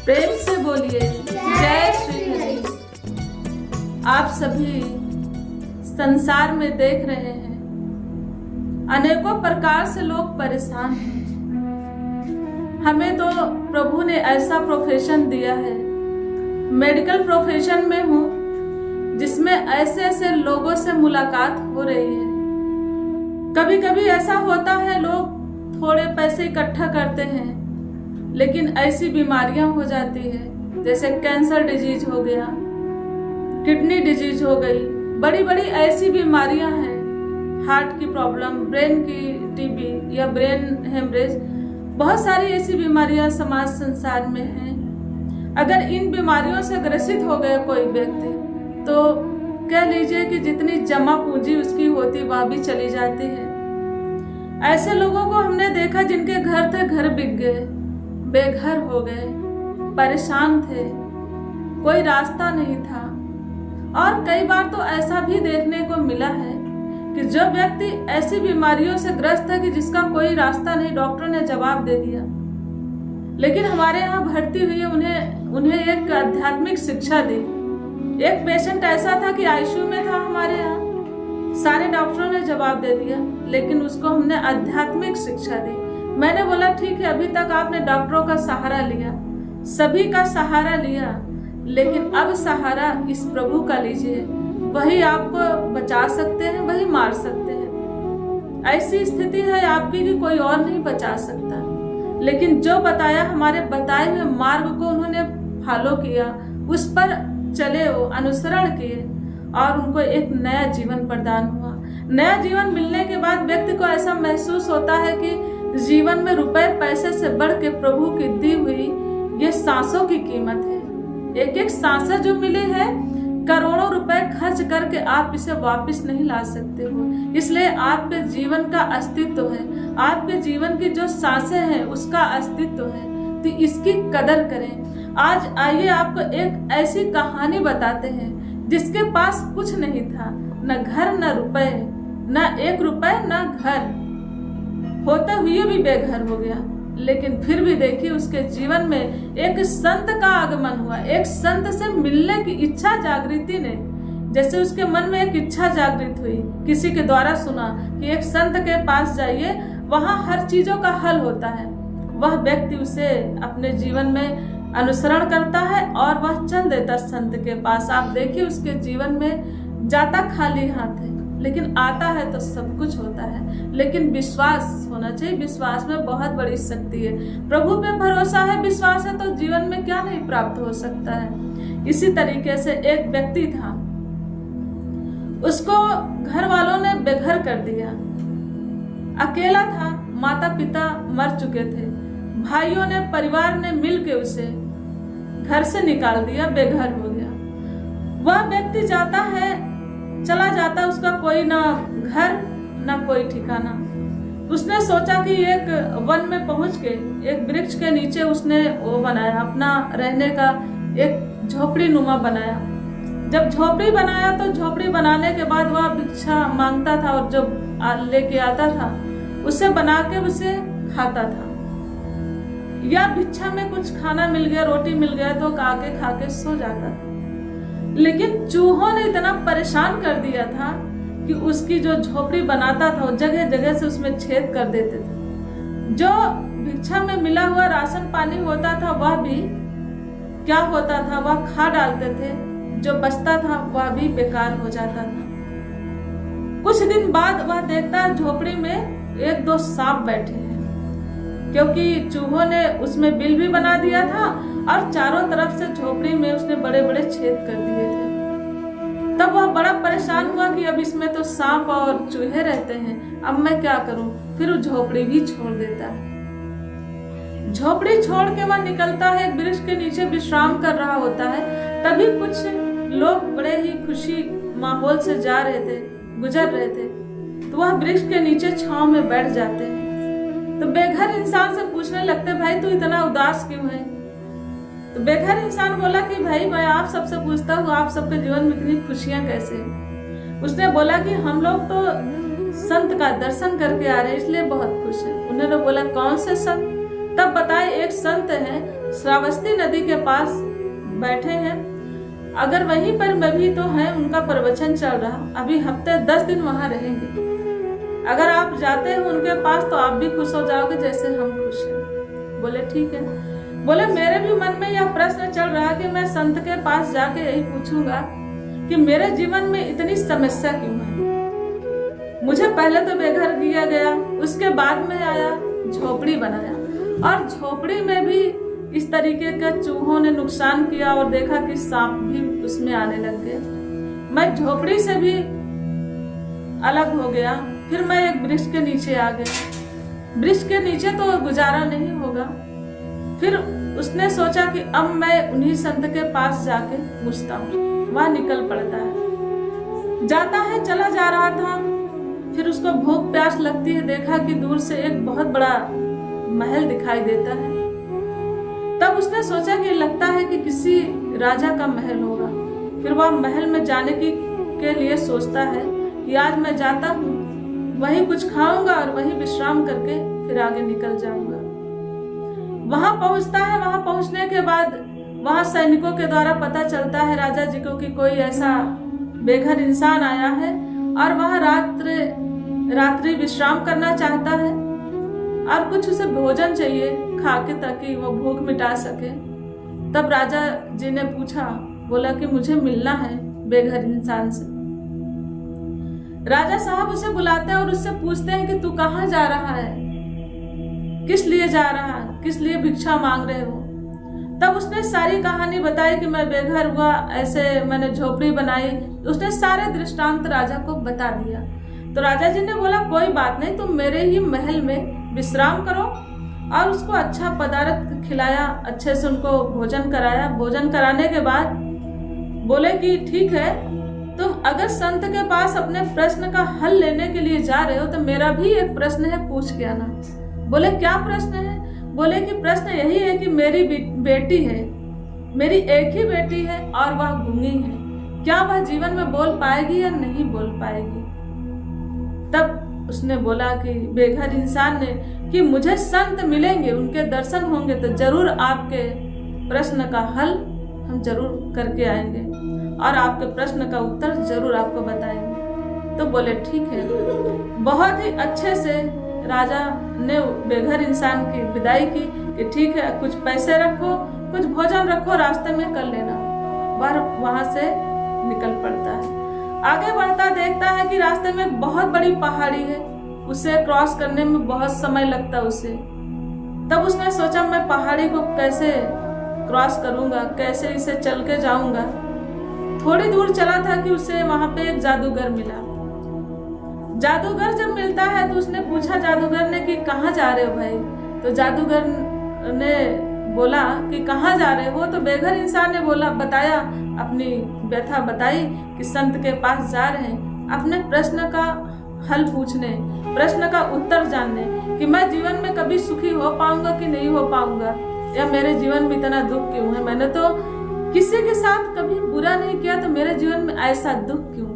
प्रेम से बोलिए जय श्री हरि। आप सभी संसार में देख रहे हैं अनेकों प्रकार से लोग परेशान हैं। हमें तो प्रभु ने ऐसा प्रोफेशन दिया है, मेडिकल प्रोफेशन में हूँ, जिसमें ऐसे ऐसे लोगों से मुलाकात हो रही है। कभी कभी ऐसा होता है, लोग थोड़े पैसे इकट्ठा करते हैं लेकिन ऐसी बीमारियां हो जाती है, जैसे कैंसर डिजीज हो गया, किडनी डिजीज हो गई, बड़ी बड़ी ऐसी बीमारियां हैं, हार्ट की प्रॉब्लम, ब्रेन की टीबी या ब्रेन हेमरेज, बहुत सारी ऐसी बीमारियां समाज संसार में हैं। अगर इन बीमारियों से ग्रसित हो गया कोई व्यक्ति, तो कह लीजिए कि जितनी जमा पूंजी उसकी होती वह भी चली जाती है। ऐसे लोगों को हमने देखा जिनके घर थे, घर बिक गए, बेघर हो गए, परेशान थे, कोई रास्ता नहीं था। और कई बार तो ऐसा भी देखने को मिला है कि जो व्यक्ति ऐसी बीमारियों से ग्रस्त है कि जिसका कोई रास्ता नहीं, डॉक्टर ने जवाब दे दिया, लेकिन हमारे यहाँ भर्ती हुई उन्हें एक आध्यात्मिक शिक्षा दी। एक पेशेंट ऐसा था कि आईसीयू में था हमारे यहाँ, सारे डॉक्टरों ने जवाब दे दिया, लेकिन उसको हमने आध्यात्मिक शिक्षा दी। मैंने बोला ठीक है, अभी तक आपने डॉक्टरों का सहारा लिया, सभी का सहारा लिया, लेकिन अब सहारा इस प्रभु का लीजिए, वही आपको बचा सकते हैं, वही मार सकते हैं। ऐसी स्थिति है आपकी कि कोई और नहीं बचा सकता, लेकिन जो बताया, हमारे बताए हुए मार्ग को उन्होंने फॉलो किया, उस पर चले, वो अनुसरण किए और उनको एक नया जीवन प्रदान हुआ। नया जीवन मिलने के बाद व्यक्ति को ऐसा महसूस होता है कि जीवन में रुपए पैसे से बढ़ के प्रभु की दी हुई ये सांसों की कीमत है। एक एक सांसें जो मिली है, करोड़ों रुपए खर्च करके आप इसे वापस नहीं ला सकते हो। इसलिए आपके जीवन का अस्तित्व है, आपके जीवन की जो सांसें हैं उसका अस्तित्व है, तो इसकी कदर करें। आज आइए आपको एक ऐसी कहानी बताते हैं जिसके पास कुछ नहीं था, न घर न रुपए, न एक रुपए न घर, होते हुए भी बेघर हो गया, लेकिन फिर भी देखिए उसके जीवन में एक संत का आगमन हुआ। एक संत से मिलने की इच्छा जागृति ने, जैसे उसके मन में एक इच्छा जागृत हुई, किसी के द्वारा सुना कि एक संत के पास जाइए, वहां हर चीजों का हल होता है। वह व्यक्ति उसे अपने जीवन में अनुसरण करता है और वह चल देता संत के पास। आप देखिए उसके जीवन में जाता खाली हाथ है, लेकिन आता है तो सब कुछ होता है। लेकिन विश्वास होना चाहिए, विश्वास में बहुत बड़ी शक्ति है। प्रभु पे भरोसा है, विश्वास है, तो जीवन में क्या नहीं प्राप्त हो सकता है। इसी तरीके से एक व्यक्ति था, उसको घर वालों ने बेघर कर दिया, अकेला था, माता पिता मर चुके थे, भाइयों ने, परिवार ने मिलके उसे घर से निकाल दिया, बेघर हो गया। वह व्यक्ति जाता है, चला जाता, उसका कोई ना घर ना कोई ठिकाना। उसने सोचा कि एक वन में पहुंच के एक वृक्ष के नीचे उसने वो बनाया, अपना रहने का एक झोपड़ी नुमा बनाया। जब झोपड़ी बनाया तो झोपड़ी बनाने के बाद वह भिक्षा मांगता था और जो लेके आता था उसे बना के उसे खाता था, या भिक्षा में कुछ खाना मिल गया, रोटी मिल गया तो आके खा के सो जाता था। लेकिन चूहों ने इतना परेशान कर दिया था कि उसकी जो झोपड़ी बनाता था वो जगह जगह से उसमें छेद कर देते थे। जो भिक्षा में मिला हुआ राशन पानी होता था वह भी क्या होता था, वह खा डालते थे, जो बचता था वह भी बेकार हो जाता था। कुछ दिन बाद वह देखता झोपड़ी में एक दो सांप बैठे हैं, क्योंकि चूहों ने उसमें बिल भी बना दिया था और चारों तरफ से झोपड़ी में उसने बड़े बड़े छेद कर दिए थे। तब वह बड़ा परेशान हुआ कि अब इसमें तो सांप और चूहे रहते हैं, अब मैं क्या करूं। फिर वो झोपड़ी भी छोड़ देता है। झोपड़ी छोड़ के वह निकलता है, एक वृक्ष के नीचे विश्राम कर रहा होता है। तभी कुछ लोग बड़े ही खुशी माहौल से जा रहे थे, गुजर रहे थे, तो वह वृक्ष के नीचे छांव में बैठ जाते हैं। तो बेघर इंसान से पूछने लगते, भाई तू इतना उदास क्यों है। तो बेघर इंसान बोला कि भाई मैं आप सबसे पूछता हूँ, आप सबके जीवन में इतनी खुशियां कैसे। उसने बोला कि हम लोग तो संत का दर्शन करके आ रहे हैं, इसलिए बहुत खुश है। उन्होंने बोला कौन से संत। तब बताए एक संत है, श्रावस्ती नदी के पास बैठे हैं, अगर वहीं पर मैं भी तो है, उनका प्रवचन चल रहा, अभी हफ्ते 10 दिन वहां रहेंगे, अगर आप जाते हो उनके पास तो आप भी खुश हो जाओगे जैसे हम खुश हैं। बोले ठीक है। बोले मेरे भी मन में यह प्रश्न चल रहा कि मैं संत के पास जाके यही पूछूंगा कि मेरे जीवन में इतनी समस्या क्यों है। मुझे पहले तो बेघर किया गया, उसके बाद में आया झोपड़ी बनाया, और झोपड़ी में भी इस तरीके का चूहों ने नुकसान किया और देखा कि सांप भी उसमें आने लग गए। मैं झोपड़ी से भी अलग हो गया, फिर मैं एक वृक्ष के नीचे आ गया। वृक्ष के नीचे तो गुजारा नहीं होगा, फिर उसने सोचा कि अब मैं उन्हीं संत के पास जाके पूछता हूँ। वह निकल पड़ता है, जाता है, चला जा रहा था, फिर उसको भूख प्यास लगती है, देखा कि दूर से एक बहुत बड़ा महल दिखाई देता है। तब उसने सोचा कि लगता है कि किसी राजा का महल होगा। फिर वह महल में जाने के लिए सोचता है कि आज मैं जाता हूँ, वहीं कुछ खाऊंगा और वहीं विश्राम करके फिर आगे निकल जाऊंगा। वहां पहुंचता है, वहां पहुंचने के बाद वहां सैनिकों के द्वारा पता चलता है राजा जी को कि कोई ऐसा बेघर इंसान आया है और वह रात्रि विश्राम करना चाहता है और कुछ उसे भोजन चाहिए खा के ताकि वो भूख मिटा सके। तब राजा जी ने पूछा, बोला कि मुझे मिलना है बेघर इंसान से। राजा साहब उसे बुलाते हैं और उससे पूछते हैं कि तू कहाँ जा रहा है, किस लिए जा रहा है, किस लिए भिक्षा मांग रहे हो। तब उसने सारी कहानी बताई कि मैं बेघर हुआ, ऐसे मैंने झोपड़ी बनाई। उसने सारे दृष्टांत राजा को बता दिया। तो राजा जी ने बोला कोई बात नहीं, तुम मेरे ही महल में विश्राम करो, और उसको अच्छा पदार्थ खिलाया, अच्छे से उनको भोजन कराया। भोजन कराने के बाद बोले कि ठीक है, तुम अगर संत के पास अपने प्रश्न का हल लेने के लिए जा रहे हो तो मेरा भी एक प्रश्न है, पूछ के आना। बोले क्या प्रश्न है। बोले कि प्रश्न यही है कि मेरी बेटी है, मेरी एक ही बेटी है और वह गूंगी है, क्या वह जीवन में बोल पाएगी या नहीं बोल पाएगी। तब उसने बोला कि बेघर इंसान ने कि मुझे संत मिलेंगे, उनके दर्शन होंगे तो जरूर आपके प्रश्न का हल हम जरूर करके आएंगे और आपके प्रश्न का उत्तर जरूर आपको बताएंगे। तो बोले ठीक है। बहुत ही अच्छे से राजा ने बेघर इंसान की विदाई की कि ठीक है, कुछ पैसे रखो, कुछ भोजन रखो, रास्ते में कर लेना। वह वहां से निकल पड़ता है। आगे बढ़ता देखता है कि रास्ते में बहुत बड़ी पहाड़ी है, उसे क्रॉस करने में बहुत समय लगता उसे। तब उसने सोचा मैं पहाड़ी को कैसे क्रॉस करूंगा, कैसे इसे चल के जाऊंगा। थोड़ी दूर चला था कि उसे वहां पे एक जादूगर मिला। जादूगर जब मिलता है तो उसने पूछा जादूगर ने कि कहाँ जा रहे हो भाई। तो जादूगर ने बोला कि कहाँ जा रहे हो। तो बेघर इंसान ने बोला, बताया, अपनी व्यथा बताई कि संत के पास जा रहे हैं अपने प्रश्न का हल पूछने, प्रश्न का उत्तर जानने कि मैं जीवन में कभी सुखी हो पाऊंगा कि नहीं हो पाऊंगा, या मेरे जीवन में इतना दुख क्यों है, मैंने तो किसी के साथ कभी बुरा नहीं किया, तो मेरे जीवन में ऐसा दुख क्यों।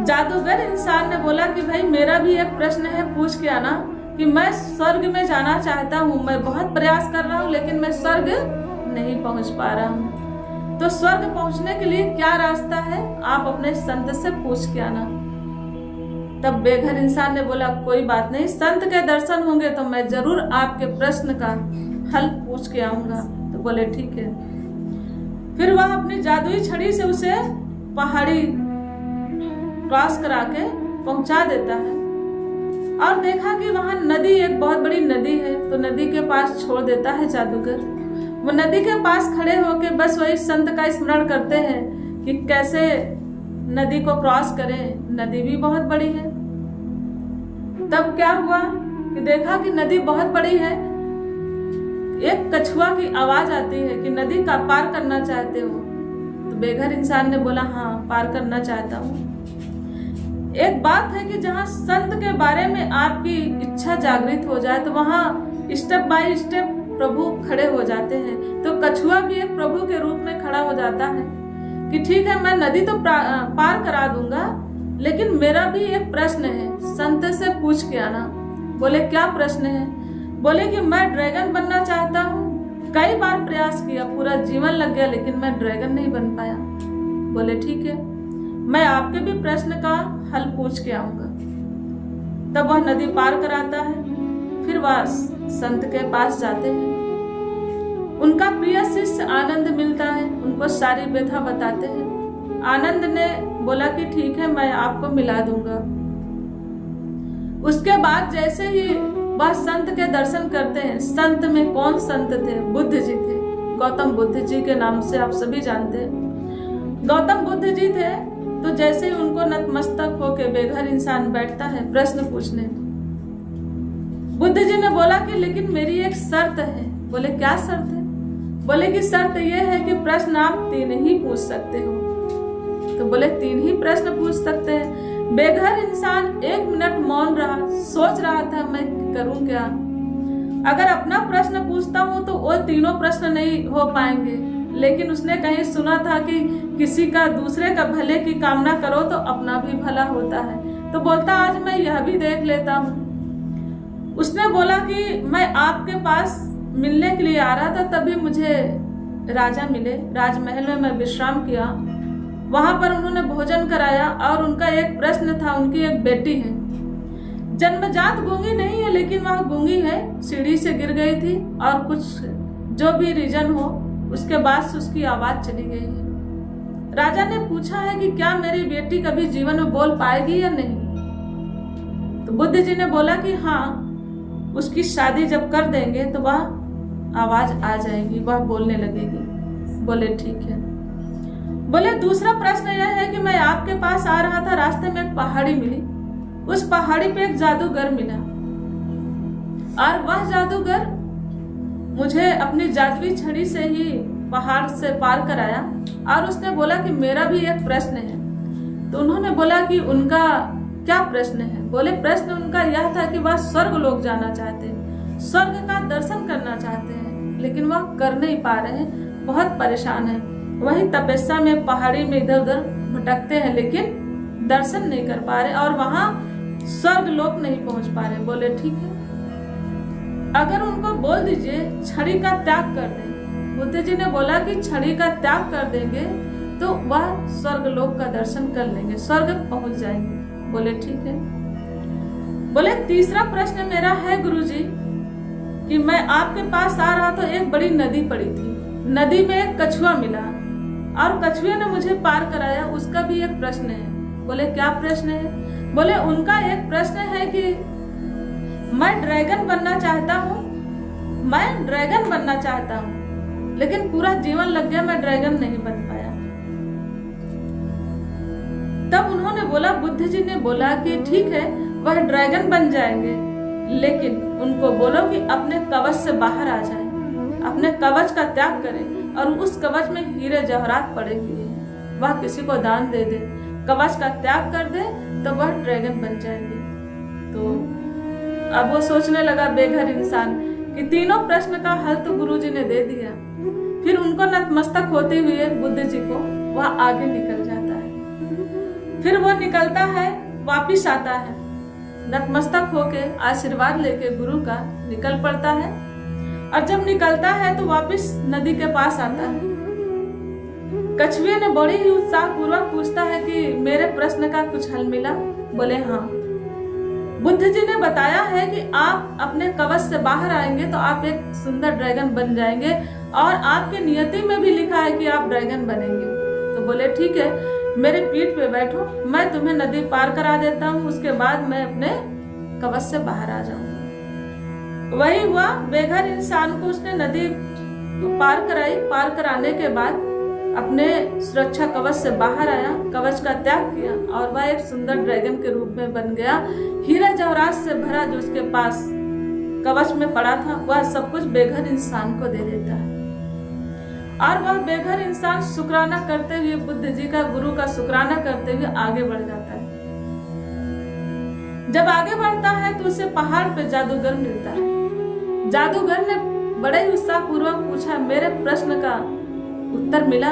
जादूगर इंसान ने बोला कि भाई मेरा भी एक प्रश्न है, पूछ के आना कि मैं स्वर्ग में जाना चाहता हूँ, मैं बहुत प्रयास कर रहा हूँ लेकिन मैं स्वर्ग नहीं पहुँच पा रहा हूँ। तो स्वर्ग पहुँचने के लिए क्या रास्ता है, आप अपने संत से पूछ के आना। तब बेघर इंसान ने बोला कोई बात नहीं, संत के दर्शन होंगे तो मैं जरूर आपके प्रश्न का हल पूछ के आऊंगा। तो बोले ठीक है। फिर वह अपनी जादुई छड़ी से उसे पहाड़ी क्रॉस करा के पहुंचा देता है और देखा कि वहां नदी, एक बहुत बड़ी नदी है, तो नदी के पास छोड़ देता है जादूगर। वो नदी के पास खड़े होके बस वही संत का स्मरण करते हैं कि कैसे नदी को क्रॉस करें, नदी भी बहुत बड़ी है। तब क्या हुआ कि देखा कि नदी बहुत बड़ी है, एक कछुआ की आवाज आती है कि नदी का पार करना चाहते हो। तो बेघर इंसान ने बोला हाँ, पार करना चाहता हूँ। एक बात है कि जहाँ संत के बारे में आपकी इच्छा जागृत हो जाए तो वहाँ स्टेप बाय स्टेप प्रभु खड़े हो जाते हैं। तो कछुआ भी एक प्रभु के रूप में खड़ा हो जाता है कि ठीक है, मैं नदी तो पार करा दूंगा, लेकिन मेरा भी एक प्रश्न है, संत से पूछ के आना। बोले क्या प्रश्न है। बोले कि मैं ड्रैगन बनना चाहता हूँ, कई बार प्रयास किया, पूरा जीवन लग गया, लेकिन मैं ड्रैगन नहीं बन पाया। बोले ठीक है, मैं आपके भी प्रश्न का हल पूछ के आऊंगा। तब वह नदी पार कराता है, फिर वह संत के पास जाते हैं। उनका प्रिय शिष्य आनंद मिलता है, उनको सारी व्यथा बताते हैं। आनंद ने बोला कि ठीक है, मैं आपको मिला दूंगा। उसके बाद जैसे ही वह संत के दर्शन करते हैं, संत में कौन संत थे? बुद्ध जी थे। गौतम बुद्ध जी के नाम से आप सभी जानते हैं। गौतम बुद्ध जी थे। तो जैसे ही उनको नतमस्तक होके बेघर इंसान बैठता है प्रश्न पूछने, बुद्ध जी ने बोला कि लेकिन मेरी एक शर्त है। बोले क्या शर्त है? बोले कि शर्त यह है कि प्रश्न आप 3 ही पूछ सकते हो। तो बोले 3 ही प्रश्न पूछ सकते हैं। बेघर इंसान 1 मिनट मौन रहा, सोच रहा था मैं करूं क्या। अगर अपना प्रश्न पूछता हूं तो वो तीनों प्रश्न नहीं हो पाएंगे, लेकिन उसने कहीं सुना था कि किसी का दूसरे का भले की कामना करो तो अपना भी भला होता है। तो बोलता आज मैं यह भी देख लेता हूँ। उसने बोला कि मैं आपके पास मिलने के लिए आ रहा था, तभी मुझे राजा मिले। राजमहल में मैं विश्राम किया, वहां पर उन्होंने भोजन कराया और उनका एक प्रश्न था। उनकी एक बेटी है, जन्मजात गूंगी नहीं है, लेकिन वह गूंगी है, सीढ़ी से गिर गई थी और कुछ जो भी रीजन हो उसके बाद से उसकी आवाज चली गई है। राजा ने पूछा है कि क्या मेरी बेटी कभी जीवन में बोल पाएगी या नहीं। तो बुद्ध जी ने बोला कि हाँ, उसकी शादी जब कर देंगे तो वह आवाज आ जाएगी, वह बोलने लगेगी। बोले ठीक है। बोले दूसरा प्रश्न यह है कि मैं आपके पास आ रहा था, रास्ते में एक पहाड़ी मिली, उस पहाड़ी पे एक जादूगर मिला और वह जादूगर मुझे अपनी जादुई छड़ी से ही पहाड़ से पार कराया और उसने बोला कि मेरा भी एक प्रश्न है। तो उन्होंने बोला कि उनका क्या प्रश्न है। बोले प्रश्न उनका यह था कि वह स्वर्ग लोग जाना चाहते हैं, स्वर्ग का दर्शन करना चाहते हैं, लेकिन वह कर नहीं पा रहे हैं, बहुत परेशान है। वही तपस्या में पहाड़ी में इधर उधर भटकते हैं, लेकिन दर्शन नहीं कर पा रहे और वहां स्वर्ग लोक नहीं पहुंच पा रहे। बोले ठीक है, अगर उनको बोल दीजिए छड़ी का त्याग कर दें। बुद्ध जी ने बोला कि छड़ी का त्याग कर देंगे तो वह स्वर्ग लोक का दर्शन कर लेंगे, स्वर्ग पहुंच जाएंगे। बोले ठीक है। बोले तीसरा प्रश्न मेरा है गुरुजी कि मैं आपके पास आ रहा तो एक बड़ी नदी पड़ी थी, नदी में एक कछुआ मिला और कछुए ने मुझे पार कराया, उसका भी एक प्रश्न है। बोले क्या प्रश्न है? बोले उनका एक प्रश्न है कि मैं ड्रैगन बनना चाहता हूँ, मैं ड्रैगन बनना चाहता हूँ, लेकिन पूरा जीवन लग गया, मैं ड्रैगन नहीं बन पाया। तब उन्होंने बोला, बुद्ध जी ने बोला कि ठीक है, वह ड्रैगन बन जाएंगे, लेकिन उनको बोलो कि अपने कवच से बाहर आ जाएं, अपने कवच का त्याग करें और उस कवच में हीरे जवाहरात पड़े हुए हैं, वह किसी को दान दे दे, कवच का त्याग कर दे तो वह ड्रैगन बन जाएंगे। तो अब वो सोचने लगा बेघर इंसान कि तीनों प्रश्न का हल तो गुरुजी ने दे दिया। फिर उनको नतमस्तक होते हुए बुद्ध जी को वह आगे निकल जाता है। फिर वो निकलता है, वापिस आता है, नतमस्तक होके आशीर्वाद लेके गुरु का निकल पड़ता है और जब निकलता है तो वापिस नदी के पास आता है। कछुए ने बड़ी ही उत्साह पूर्वक पूछता है कि मेरे प्रश्न का कुछ हल मिला? बोले हाँ। बुद्ध जी ने बताया है कि आप अपने कवच से बाहर आएंगे तो आप एक सुंदर ड्रैगन बन जाएंगे और आपके नियति में भी लिखा है कि आप ड्रैगन बनेंगे। तो बोले ठीक है, मेरे पीठ पे बैठो, मैं तुम्हें नदी पार करा देता हूँ, उसके बाद मैं अपने कवच से बाहर आ जाऊंगा। वही हुआ, बेघर इंसान को उसने नदी पार कराई, पार कराने के बाद अपने सुरक्षा कवच से बाहर आया, कवच का त्याग किया और वह एक सुंदर ड्रैगन के रूप में बन गया। हीरा जवाहरात से भरा जो उसके पास कवच में पड़ा था वह सब कुछ बेघर इंसान को दे देता है और वह बेघर इंसान शुक्राना करते हुए बुद्ध जी का, गुरु का शुक्राना करते हुए आगे बढ़ जाता है। जब आगे बढ़ता है तो उसे पहाड़ पे जादूगर मिलता है। जादूगर ने बड़े ही उत्साह पूर्वक पूछा, मेरे प्रश्न का उत्तर मिला?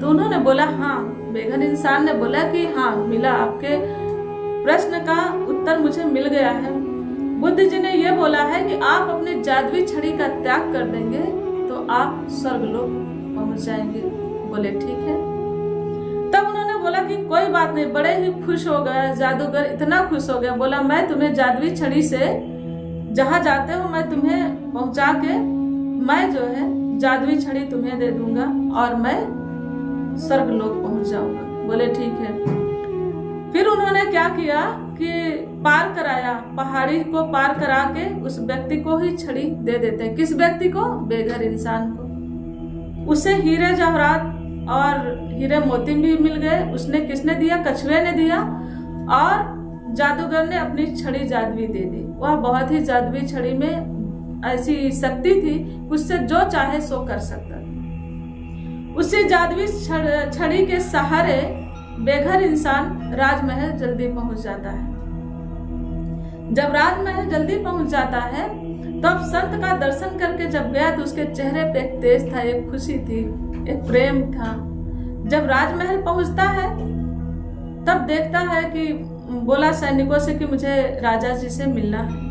तो उन्होंने बोला हाँ। बेघर इंसान ने बोला कि हाँ मिला, आपके प्रश्न का उत्तर मुझे मिल गया है, बुद्ध जी ने यह बोला है कि आप अपनी जादुई छड़ी का त्याग कर देंगे तो आप स्वर्गलोक पहुंच जाएंगे। बोले ठीक है। तब उन्होंने बोला कि कोई बात नहीं। बड़े ही खुश हो गया जादूगर, इतना खुश हो गया, बोला मैं तुम्हें जादुई छड़ी से जहां जाते हो मैं तुम्हें पहुंचा के मैं जो है जादुई छड़ी तुम्हें दे दूंगा और मैं स्वर्गलोक पहुंच जाऊंगा। बोले ठीक है। फिर उन्होंने क्या किया कि पार कराया, पहाड़ी को पार करा के उस व्यक्ति को ही छड़ी दे देते हैं। किस व्यक्ति को? बेघर इंसान को। उसे हीरे जवाहरात और हीरे मोती भी मिल गए। उसने किसने दिया? कछुए ने दिया। और जादूगर ने अपनी छड़ी जादुई दे दी। वह बहुत ही जादुई छड़ी में ऐसी शक्ति थी, उससे जो चाहे सो कर सकता था। उसी जादुई छड़ी के सहारे बेघर इंसान राजमहल जल्दी पहुंच जाता है। जब राजमहल जल्दी पहुंच जाता है तो अब संत का दर्शन करके जब गया तो उसके चेहरे पे एक तेज था, एक खुशी थी, एक प्रेम था। जब राजमहल पहुंचता है तब देखता है कि बोला सैनिकों से कि मुझे राजा जी से मिलना है।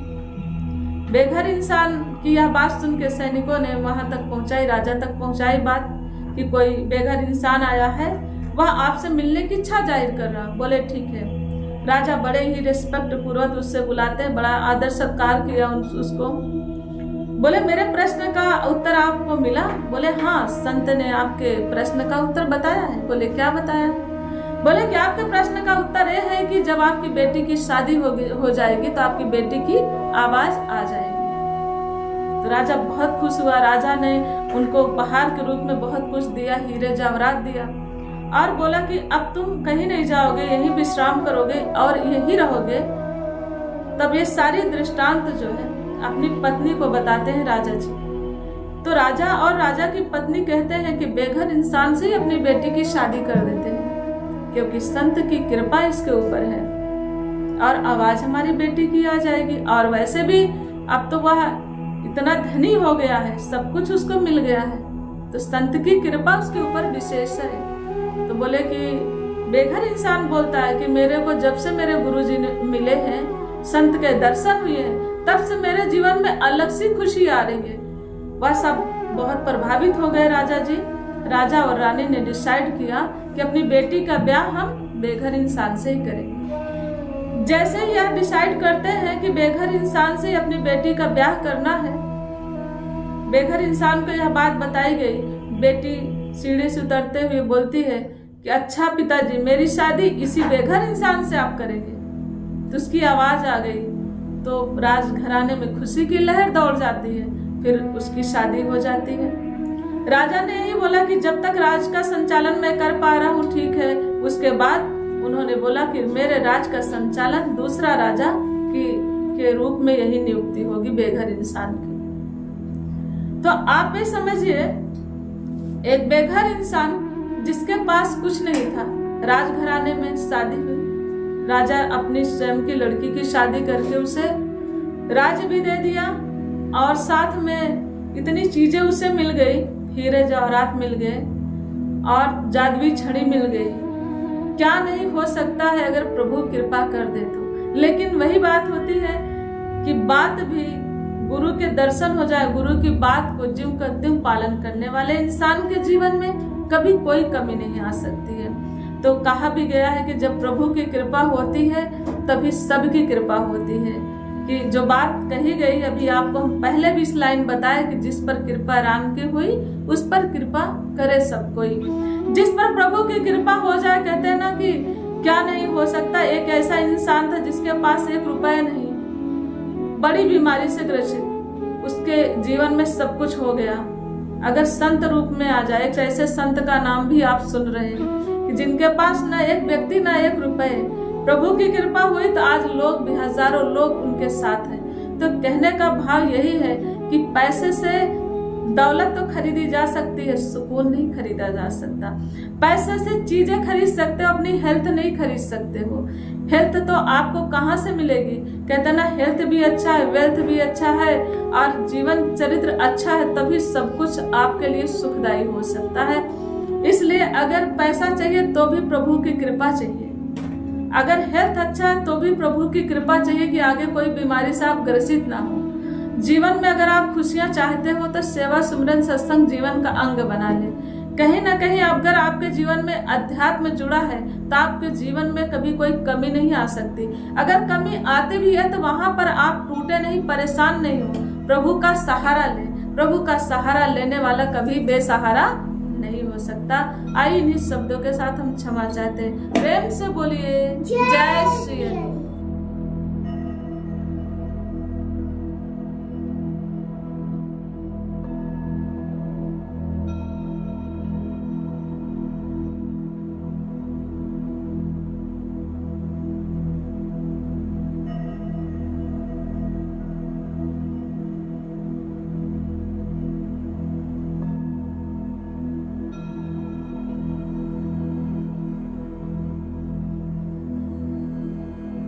बेघर इंसान की यह बात सुन के सैनिकों ने वहां तक पहुंचाई, राजा तक पहुंचाई बात कि कोई बेघर इंसान आया है, वह आपसे मिलने की इच्छा जाहिर कर रहा। बोले ठीक है। राजा बड़े ही रिस्पेक्ट पूर्वक उससे बुलाते, बड़ा आदर सत्कार किया उसको। बोले मेरे प्रश्न का उत्तर आपको मिला? बोले हाँ, संत ने आपके प्रश्न का उत्तर बताया है। बोले क्या बताया? बोले कि आपके प्रश्न का उत्तर यह है कि जब आपकी बेटी की शादी हो जाएगी तो आपकी बेटी की आवाज आ जाएगी। तो राजा बहुत खुश हुआ। राजा ने उनको उपहार के रूप में बहुत कुछ दिया, हीरे जवाहरात दिया और बोला कि अब तुम कहीं नहीं जाओगे, यहीं विश्राम करोगे और यहीं रहोगे। तब ये सारी दृष्टांत जो है अपनी पत्नी को बताते हैं राजा जी। तो राजा और राजा की पत्नी कहते हैं कि बेघर इंसान से ही अपनी बेटी की शादी कर देते हैं क्योंकि संत की कृपा इसके ऊपर है और आवाज हमारी बेटी की आ जाएगी। और वैसे भी अब तो वह इतना धनी हो गया है, सब कुछ उसको मिल गया है, तो संत की कृपा उसके ऊपर विशेष है। तो बोले कि बेघर इंसान बोलता है कि मेरे को जब से मेरे गुरुजी ने मिले हैं, संत के दर्शन हुए हैं, तब से मेरे जीवन में अलग सी खुशी आ रही है। वह सब बहुत प्रभावित हो गए राजा जी। राजा और रानी ने डिसाइड किया कि अपनी बेटी का ब्याह हम बेघर इंसान से ही करेंगे। जैसे ही यह डिसाइड करते हैं कि बेघर इंसान से अपनी बेटी का ब्याह करना है, बेघर इंसान को यह बात बताई गई। बेटी सीढ़ी से उतरते हुए बोलती है कि अच्छा पिताजी, मेरी शादी इसी बेघर इंसान से आप करेंगे। तो उसकी आवाज आ गई तो राजघराने में खुशी की लहर दौड़ जाती है। फिर उसकी शादी हो जाती है। राजा ने यही बोला कि जब तक राज का संचालन मैं कर पा रहा हूँ ठीक है। उसके बाद उन्होंने बोला कि मेरे राज का संचालन दूसरा राजा के रूप में यही नियुक्ति होगी बेघर इंसान की। तो आप भी समझिए, एक बेघर इंसान जिसके पास कुछ नहीं था, राजघराने में शादी हुई, राजा अपनी स्वयं की लड़की की शादी करके उसे राज्य भी दे दिया और साथ में इतनी चीजें उसे मिल गई, हीरे जवाहरात मिल गए और जादुई छड़ी मिल गई। क्या नहीं हो सकता है अगर प्रभु कृपा कर दे तो। लेकिन वही बात होती है कि बात भी गुरु के दर्शन हो जाए, गुरु की बात को ज्यों का त्यों पालन करने वाले इंसान के जीवन में कभी कोई कमी नहीं आ सकती है। तो कहा भी गया है कि जब प्रभु की कृपा होती है तभी सबकी कृपा होती है। कि जो बात कही गई अभी आपको हम पहले भी इस लाइन बताया कि जिस पर कृपा राम की हुई उस पर कृपा करे सब कोई। जिस पर प्रभु की कृपा हो जाए, कहते हैं ना कि क्या नहीं हो सकता। एक ऐसा इंसान था जिसके पास 1 रुपया नहीं, बड़ी बीमारी से ग्रसित, उसके जीवन में सब कुछ हो गया। अगर संत रूप में आ जाए, ऐसे संत का नाम भी आप सुन रहे हैं कि जिनके पास न एक व्यक्ति न 1 रुपये, प्रभु की कृपा हुई तो आज लोग भी, हजारों लोग उनके साथ हैं। तो कहने का भाव यही है कि पैसे से दौलत तो खरीदी जा सकती है, सुकून नहीं खरीदा जा सकता। पैसे से चीजें खरीद सकते हो, अपनी हेल्थ नहीं खरीद सकते हो। हेल्थ तो आपको कहाँ से मिलेगी? कहते ना, हेल्थ भी अच्छा है, वेल्थ भी अच्छा है और जीवन चरित्र अच्छा है, तभी सब कुछ आपके लिए सुखदायी हो सकता है। इसलिए अगर पैसा चाहिए तो भी प्रभु की कृपा चाहिए। अगर हेल्थ अच्छा है तो भी प्रभु की कृपा चाहिए कि आगे कोई बीमारी से आप ग्रसित ना हो। जीवन में अगर आप खुशियां चाहते हो तो सेवा सुमरन सत्संग जीवन का अंग बना ले। कहीं ना कहीं अगर आपके जीवन में अध्यात्म जुड़ा है तो आपके जीवन में कभी कोई कमी नहीं आ सकती। अगर कमी आती भी है तो वहां पर आप टूटे नहीं, परेशान नहीं हो। प्रभु का सहारा ले। प्रभु का सहारा लेने वाला कभी बेसहारा नहीं हो सकता। आइए इन्हीं शब्दों के साथ हम क्षमा चाहते हैं। प्रेम से बोलिए जय श्री हरि।